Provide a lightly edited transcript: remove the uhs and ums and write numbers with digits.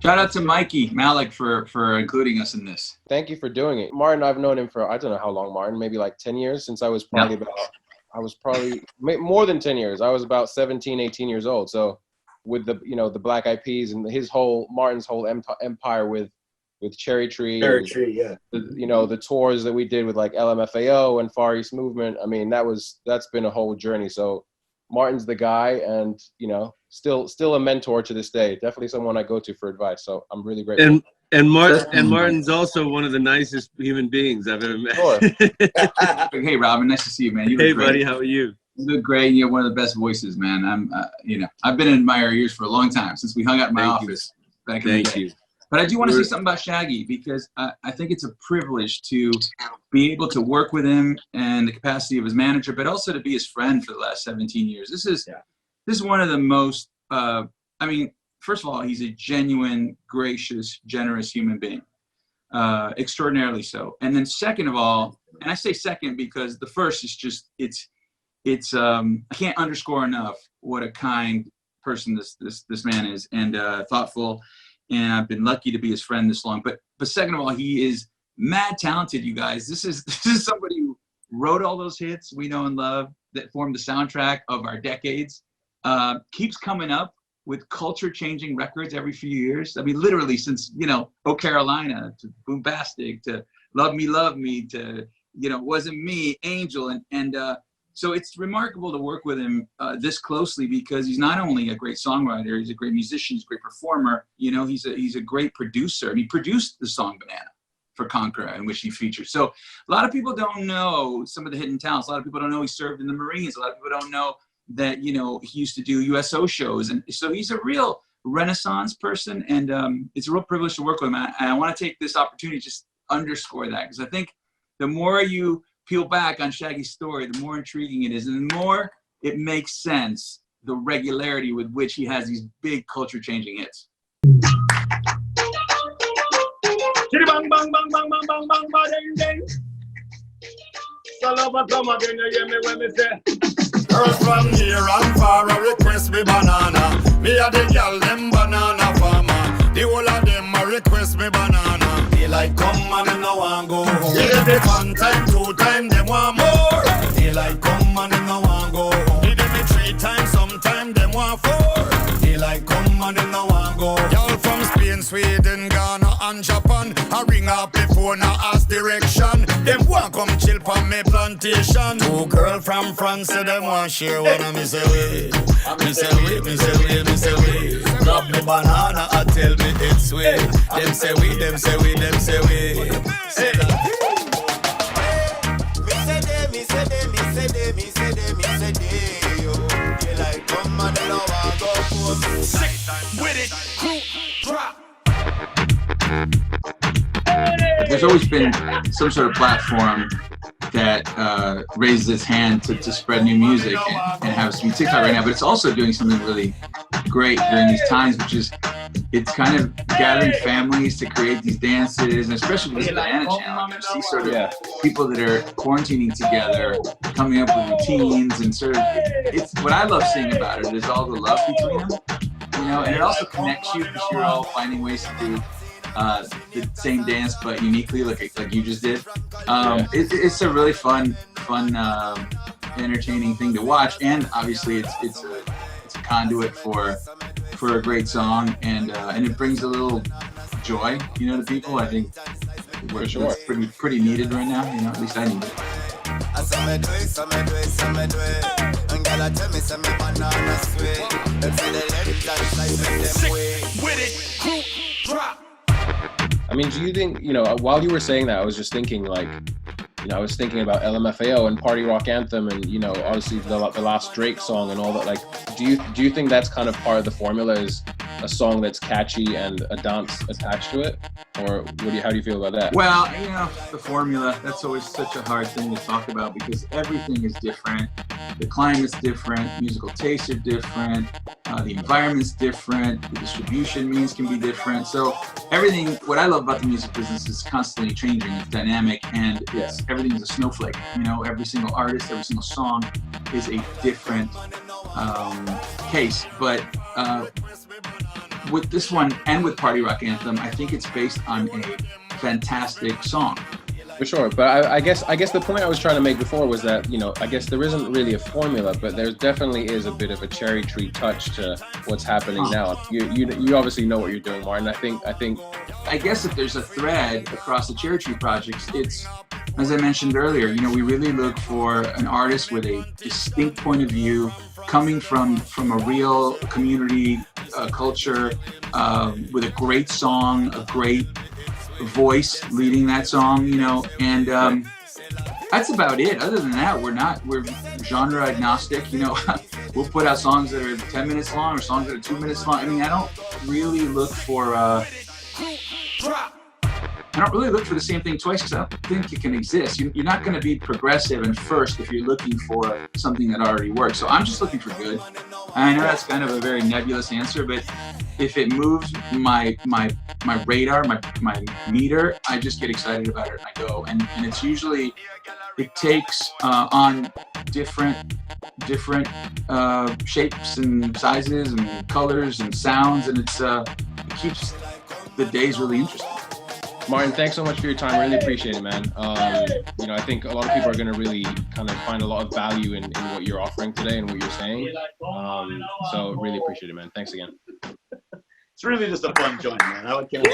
Shout out to Mikey Malik for including us in this. Thank you for doing it. Martin, I've known him for, I don't know how long, Martin, maybe like 10 years since I was probably more than 10 years. I was about 17, 18 years old. So with the, the Black Eyed Peas and Martin's whole empire with Cherry Tree, yeah. The tours that we did with like LMFAO and Far East Movement. I mean, that's been a whole journey. So Martin's the guy, and still a mentor to this day. Definitely someone I go to for advice. So I'm really grateful. And Martin's also one of the nicest human beings I've ever met. Sure. Hey, Robin, nice to see you, man. Hey, buddy, how are you? You look great. You have one of the best voices, man. I'm, I've been in admirer ears for a long time since we hung out in my office back in the day. Thank you. But I do want to say something about Shaggy, because I think it's a privilege to be able to work with him and the capacity of his manager, but also to be his friend for the last 17 years. This is one of the most, first of all, he's a genuine, gracious, generous human being, extraordinarily so. And then second of all, and I say second because the first is just, I can't underscore enough what a kind person this man is, and thoughtful. And I've been lucky to be his friend this long. But second of all, he is mad talented, you guys. This is somebody who wrote all those hits we know and love that formed the soundtrack of our decades. Keeps coming up with culture-changing records every few years. I mean, literally since, Oh Carolina, to Boombastic, to Love Me, to, Wasn't Me, Angel. And so it's remarkable to work with him this closely, because he's not only a great songwriter, he's a great musician, he's a great performer. He's a great producer. And he produced the song Banana for Conqueror, in which he featured. So a lot of people don't know some of the hidden talents. A lot of people don't know he served in the Marines. A lot of people don't know that, he used to do USO shows. And so he's a real Renaissance person, and it's a real privilege to work with him. And I want to take this opportunity to just underscore that, because I think the more you peel back on Shaggy's story, the more intriguing it is, and the more it makes sense, the regularity with which he has these big culture-changing hits. Girls from near and far a request me banana. Me a the girl them banana farmer. The whole of them a request me banana. They like come and them no want go home. Give them one time, 2 time, them want more. They like come and them no want go home. Give them 3 times, sometime them want 4. They like come and them no want go home. Y'all from Spain, Sweden, Ghana and Japan. I ring up before now ask direction. Them want come chill on me plantation. 2 girl from France say them want share one of me say we. Me say we. Grab me banana and tell me it's sweet. Them say we. Say that. Me say they, yo. They like come and they don't want go home. Sick with it, crew, drop. There's always been some sort of platform that raises its hand to spread new music and have some TikTok right now, but it's also doing something really great during these times, which is it's kind of gathering families to create these dances, and especially with this Banana Challenge, you see sort of people that are quarantining together, coming up with routines, and sort of, it's what I love seeing about it is all the love between them, and it also connects you because you're all finding ways to do the same dance but uniquely, like you just did. It's a really fun, entertaining thing to watch, and obviously it's a conduit for a great song, and it brings a little joy, to people. I think it's pretty needed right now. At least I need it. I mean, do you think, while you were saying that, I was just thinking I was thinking about LMFAO and Party Rock Anthem, and obviously the last Drake song and all that. Like, do you think that's kind of part of the formula, is a song that's catchy and a dance attached to it, or how do you feel about that? Well, the formula, that's always such a hard thing to talk about because everything is different. The climate's different, musical tastes are different, the environment's different, the distribution means can be different. So everything, what I love about the music business is constantly changing, it's dynamic, and everything's a snowflake. Every single artist, every single song is a different case. But with this one and with Party Rock Anthem, I think it's based on a fantastic song. For sure, but I guess the point I was trying to make before was that, you know, I guess there isn't really a formula, but there definitely is a bit of a cherry tree touch to what's happening now. You obviously know what you're doing, Martin. I guess if there's a thread across the Cherry Tree projects, it's, as I mentioned earlier, you know, we really look for an artist with a distinct point of view, coming from a real community culture, with a great song, a great voice leading that song, you know, and that's about it. Other than that, we're genre agnostic, you know. We'll put out songs that are 10 minutes long or songs that are 2 minutes long. I mean, I don't really look for the same thing twice, because I don't think it can exist. You're not going to be progressive and first if you're looking for something that already works. So I'm just looking for good. I know that's kind of a very nebulous answer, but if it moves my radar, my meter, I just get excited about it and I go. And it's usually, it takes on different shapes and sizes and colors and sounds, and it keeps the days really interesting. Martin, thanks so much for your time. Really appreciate it, man. You know, I think a lot of people are going to really kind of find a lot of value in what you're offering today and what you're saying. So really appreciate it, man. Thanks again. It's really just a fun joint, man. I can't